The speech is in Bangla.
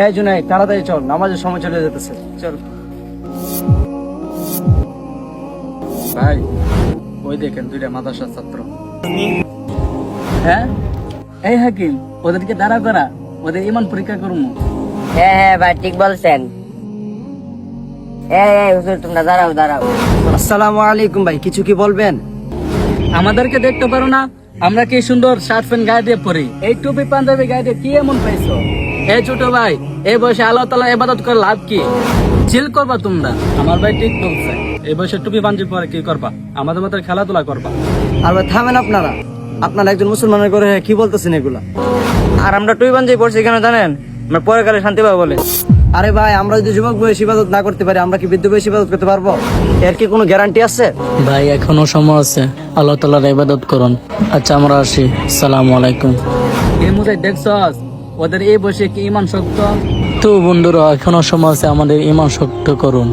এই জুনাই তাড়াতাড়ি চল, নামাজের সময় চলে যেতেছে। চল ভাই, ওই দেখেন দুইটা মাদ্রাসার ছাত্র। হ্যাঁ, এই হাকিম, ওদেরকে দাঁড়া করা, ওদের ইমান পরীক্ষা করবো। হ্যাঁ হ্যাঁ ভাই, ঠিক বলছেন। হুজুর তোমরা দাঁড়াও দাঁড়াও। আসসালামু আলাইকুম ভাই, কিছু কি বলবেন? আমাদেরকে দেখতে পারো না আমরা কি সুন্দর শার্ট প্যান্ট গায়ে দিয়ে পরি, এই টুপি পাঞ্জাবি গায়ে দিয়ে কি এমন পাইছো? এই ছোট ভাই, এই বয়সে আল্লাহ তাআলা ইবাদত করে লাভ কি? চিল করবা তোমরা। আমার ভাই ঠিক বলছে, এই বয়সে টুপি পাঞ্জাবি পরে কি করবা? আমাদের মতো খেলাধুলা করবা। আর ভাই থামেন আপনারা, আপনারা একজন মুসলমানের করে কি বলতেছেন এগুলা? আর আমরা টুই পাঞ্জাবি পড়ছি কেন জানেন? আমরা পরে কালে শান্তি পাবো বলে। আরে ভাই, আমরা যদি যুবক বয়স ইবাদত না করতে পারি, আমরা কি বৃদ্ধ বয়স ইবাদত করতে পারবো? এর কি কোনো গ্যারান্টি আছে? ভাই এখনো সময় আছে, আল্লাহ তাআলার ইবাদত করুন। আচ্ছা আমরা আসি, আসসালামু আলাইকুম। এই মুজাই দেখছস ওদের এই বয়সে কি ইমান শক্ত? তো বন্ধুরা, এখনো সময় আছে, আমাদের ঈমান শক্ত করুন।